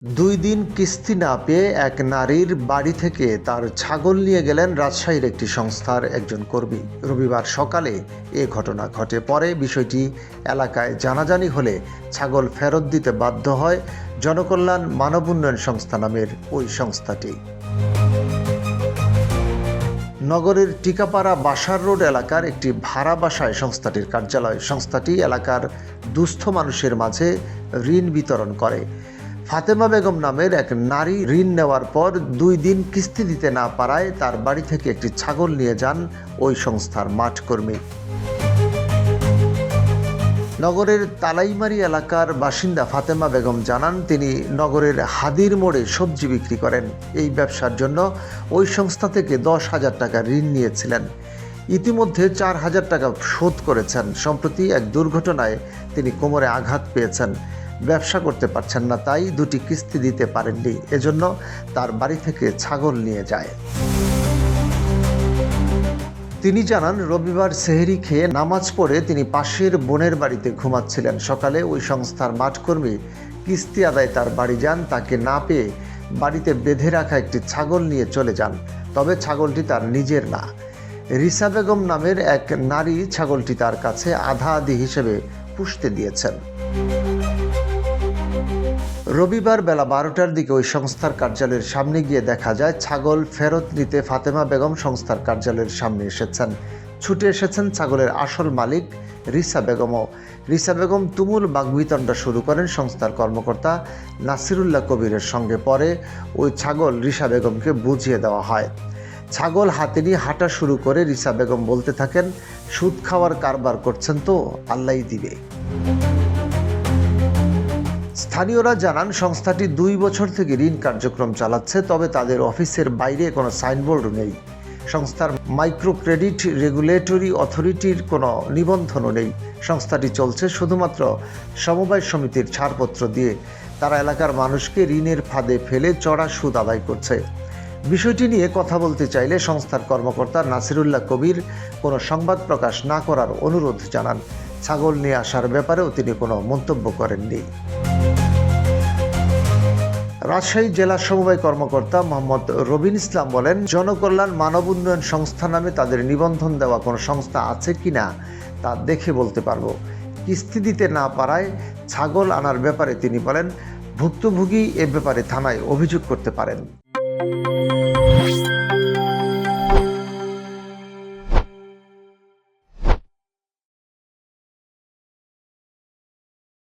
২ দিন কিস্তি না পেয়ে এক নারীর বাড়ি থেকে তার ছাগল নিয়ে গেলেন রাজশাহীর একটি সংস্থার একজন কর্মী। রবিবার সকালে এ ঘটনা ঘটে। পরে বিষয়টি এলাকায় জানাজানি হলে ছাগল ফেরত দিতে বাধ্য হয় জনকল্যাণ মানব উন্নয়ন সংস্থা নামের ওই সংস্থাটি। নগরের টিকাপাড়া বাসার রোড এলাকার একটি ভাড়া বাসায় সংস্থাটির কার্যালয়। সংস্থাটি এলাকার দুস্থ মানুষের মাঝে ঋণ বিতরণ করে। ফাতেমা বেগম নামের এক নারী ঋণ নেওয়ার পর ২ দিন কিস্তি দিতে না পারায় তার বাড়ি থেকে একটি ছাগল নিয়ে যান ওই সংস্থার মাঠকর্মী। নগরের তালাইমারি এলাকার বাসিন্দা ফাতেমা বেগম জানান, তিনি নগরের হাদির মোড়ে সবজি বিক্রি করেন। এই ব্যবসার জন্য ওই সংস্থা থেকে ১০,০০০ টাকা ঋণ নিয়েছিলেন। ইতিমধ্যে ৪,০০০ টাকা শোধ করেছেন। সম্প্রতি এক দুর্ঘটনায় তিনি কোমরে আঘাত পেয়েছেন। ব্যবসা করতে পারছেন না, তাই ২টি কিস্তি দিতে পারেননি। এজন্য তার বাড়ি থেকে ছাগল নিয়ে যায়। তিনি জানান, রবিবার সেহরি খেয়ে নামাজ পড়ে তিনি পাশের বোনের বাড়িতে ঘুমাচ্ছিলেন। সকালে ওই সংস্থার মাঠকর্মী কিস্তি আদায় তার বাড়ি যান। তাকে না পেয়ে বাড়িতে বেঁধে রাখা একটি ছাগল নিয়ে চলে যান। তবে ছাগলটি তার নিজের না। রিসা বেগম নামের এক নারী ছাগলটি তার কাছে আধা আধি হিসেবে পুষতে দিয়েছেন। রবিবার বেলা ১২টার দিকে ওই সংস্থার কার্যালয়ের সামনে গিয়ে দেখা যায় ছাগল ফেরত নিতে ফাতেমা বেগম সংস্থার কার্যালয়ের সামনে এসেছেন। ছুটে এসেছেন ছাগলের আসল মালিক রিসা বেগমও। রিসা বেগম তুমুল বাগ্বিতণ্ডা শুরু করেন সংস্থার কর্মকর্তা নাসিরুল্লাহ কবিরের সঙ্গে। পরে ওই ছাগল রিসা বেগমকে বুঝিয়ে দেওয়া হয়। ছাগল হাতে নিয়ে হাঁটা শুরু করে রিসা বেগম বলতে থাকেন, সুদ খাওয়ার কারবার করছেন তো, আল্লাহই দিবে। স্থানীয়রা জানান, সংস্থাটি ২ বছর থেকে ঋণ কার্যক্রম চালাচ্ছে, তবে তাদের অফিসের বাইরে কোনো সাইনবোর্ড নেই। সংস্থার মাইক্রো ক্রেডিট রেগুলেটরি অথরিটির কোনো নিবন্ধনও নেই। সংস্থাটি চলছে শুধুমাত্র সমবায় সমিতির ছাড়পত্র দিয়ে। তারা এলাকার মানুষকে ঋণের ফাঁদে ফেলে চড়া সুদ আদায় করছে। বিষয়টি নিয়ে কথা বলতে চাইলে সংস্থার কর্মকর্তা নাসিরুল্লাহ কবির কোনো সংবাদ প্রকাশ না করার অনুরোধ জানান। ছাগল নিয়ে আসার ব্যাপারেও তিনি কোনো মন্তব্য করেননি। রাজশাহী জেলা সমবায় কর্মকর্তা মোহাম্মদ রবিন ইসলাম বলেন, জনকল্যাণ মানব উন্নয়ন সংস্থা নামে তাদের নিবন্ধন দেওয়া কোনো সংস্থা আছে কিনা তা দেখে বলতে পারবো। কিস্তি দিতে না পারায় ছাগল আনার ব্যাপারে তিনি বলেন, ভুক্তভোগী এ ব্যাপারে থানায় অভিযোগ করতে পারেন।